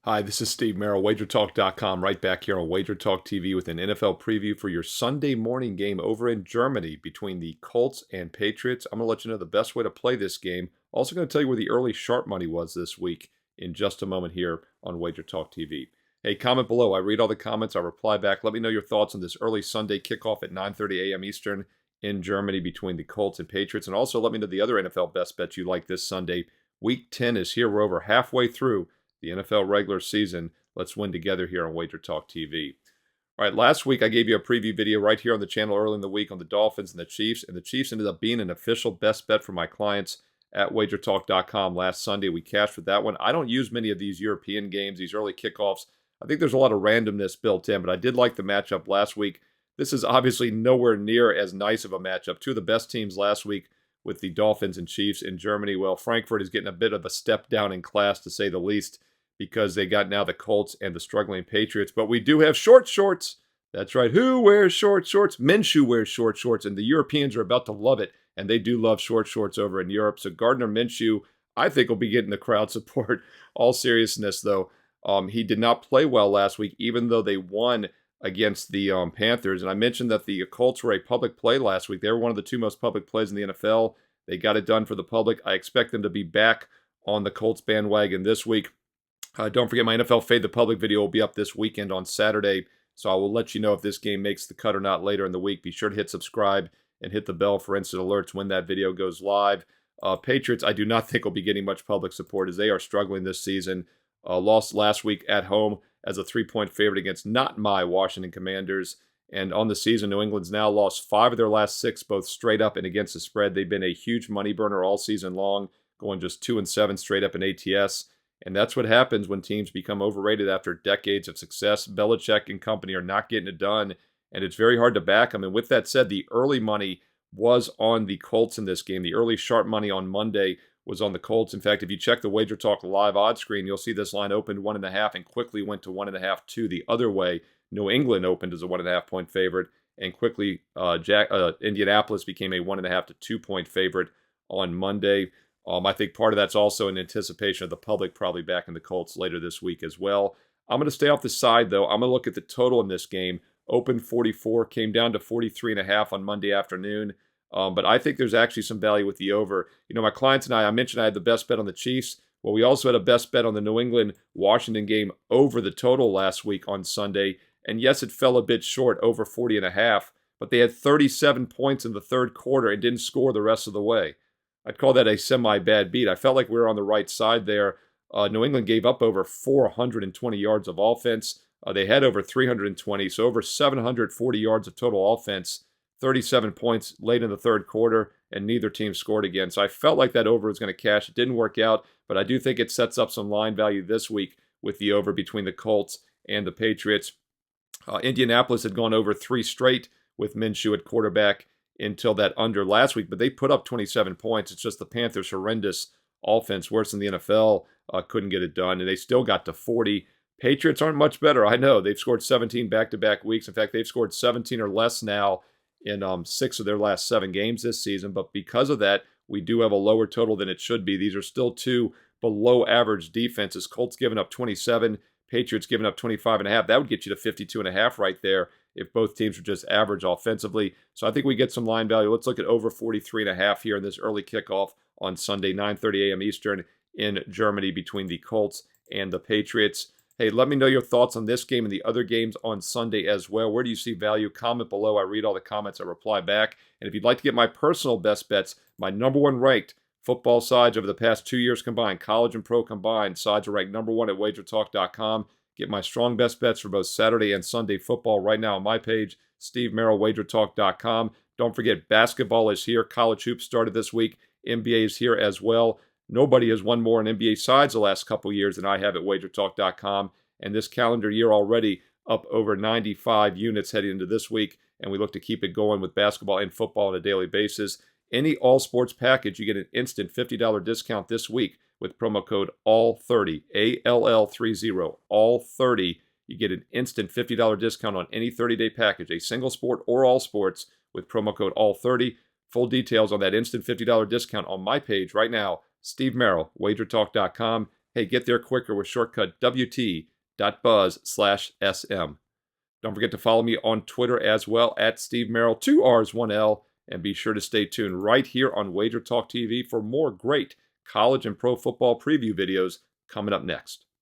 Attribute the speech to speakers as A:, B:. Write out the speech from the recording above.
A: Hi, this is Steve Merrill, WagerTalk.com, right back here on Wager Talk TV with an NFL preview for your Sunday morning game over in Germany between the Colts and Patriots. I'm going to let you know the best way to play this game. Also going to tell you where the early sharp money was this week in just a moment here on Wager Talk TV. Hey, comment below. I read all the comments. I reply back. Let me know your thoughts on this early Sunday kickoff at 9:30 a.m. Eastern in Germany between the Colts and Patriots. And also let me know the other NFL best bets you like this Sunday. Week 10 is here. We're over halfway through the NFL regular season. Let's win together here on Wager Talk TV. All right, last week I gave you a preview video right here on the channel early in the week on the Dolphins and the Chiefs ended up being an official best bet for my clients at wagertalk.com last Sunday. We cashed with that one. I don't use many of these European games, these early kickoffs. I think there's a lot of randomness built in, but I did like the matchup last week. This is obviously nowhere near as nice of a matchup. Two of the best teams last week with the Dolphins and Chiefs in Germany. Well, Frankfurt is getting a bit of a step down in class, to say the least, because they got now the Colts and the struggling Patriots. But we do have short shorts. That's right. Who wears short shorts? Minshew wears short shorts, and the Europeans are about to love it, and they do love short shorts over in Europe. So Gardner Minshew, I think, will be getting the crowd support. All seriousness, though, he did not play well last week, even though they won against the Panthers. And I mentioned that the Colts were a public play last week. They were one of the two most public plays in the NFL. They got it done for the public. I expect them to be back on the Colts bandwagon this week. Don't forget, my NFL Fade the Public video will be up this weekend on Saturday, so I will let you know if this game makes the cut or not later in the week. Be sure to hit subscribe and hit the bell for instant alerts when that video goes live. Patriots, I do not think will be getting much public support as they are struggling this season. Lost last week at home as a 3-point favorite against not my Washington Commanders. And on the season, New England's now lost 5 of their last 6, both straight up and against the spread. They've been a huge money burner all season long, going just 2-7 straight up in ATS. And that's what happens when teams become overrated after decades of success. Belichick and company are not getting it done, and it's very hard to back them. And with that said, the early money was on the Colts in this game. The early sharp money on Monday was on the Colts. In fact, if you check the Wager Talk live odds screen, you'll see this line opened 1.5 and quickly went to 1.5 to the other way. New England opened as a 1.5-point favorite, and quickly Indianapolis became a 1.5 to 2-point favorite on Monday. I think part of that's also in anticipation of the public probably backing the Colts later this week as well. I'm going to stay off the side, though. I'm going to look at the total in this game. Opened 44, came down to 43.5 on Monday afternoon. But I think there's actually some value with the over. You know, my clients and I mentioned I had the best bet on the Chiefs. Well, we also had a best bet on the New England-Washington game over the total last week on Sunday. And yes, it fell a bit short, over 40.5. But they had 37 points in the third quarter and didn't score the rest of the way. I'd call that a semi-bad beat. I felt like we were on the right side there. New England gave up over 420 yards of offense. They had over 320, so over 740 yards of total offense, 37 points late in the third quarter, and neither team scored again. So I felt like that over was going to cash. It didn't work out, but I do think it sets up some line value this week with the over between the Colts and the Patriots. Indianapolis had gone over 3 straight with Minshew at quarterback until that under last week, but they put up 27 points. It's just the Panthers' horrendous offense, worse than the NFL, couldn't get it done, and they still got to 40. Patriots aren't much better. I know. They've scored 17 back-to-back weeks. In fact, they've scored 17 or less now in 6 of their last 7 games this season, but because of that, we do have a lower total than it should be. These are still 2 below-average defenses. Colts giving up 27, Patriots giving up 25.5. That would get you to 52.5 right there if both teams are just average offensively. So I think we get some line value. Let's look at over 43.5 here in this early kickoff on Sunday, 9:30 a.m. Eastern in Germany between the Colts and the Patriots. Hey, let me know your thoughts on this game and the other games on Sunday as well. Where do you see value? Comment below. I read all the comments. I reply back. And if you'd like to get my personal best bets, my number 1 ranked football sides over the past 2 years combined, college and pro combined, sides are ranked number 1 at wagertalk.com. Get my strong best bets for both Saturday and Sunday football right now on my page, Steve Merrill, wagertalk.com. Don't forget, basketball is here. College hoops started this week. NBA is here as well. Nobody has won more on NBA sides the last couple years than I have at wagertalk.com. And this calendar year already up over 95 units heading into this week. And we look to keep it going with basketball and football on a daily basis. Any all sports package, you get an instant $50 discount this week with promo code ALL30, ALL30, ALL30. You get an instant $50 discount on any 30-day package, a single sport or all sports with promo code ALL30. Full details on that instant $50 discount on my page right now, Steve Merrill, wagertalk.com. Hey, get there quicker with shortcut wt.buzz/sm. Don't forget to follow me on Twitter as well, at Steve Merrill, 2 R's, 1 L. And be sure to stay tuned right here on Wager Talk TV for more great college and pro football preview videos coming up next.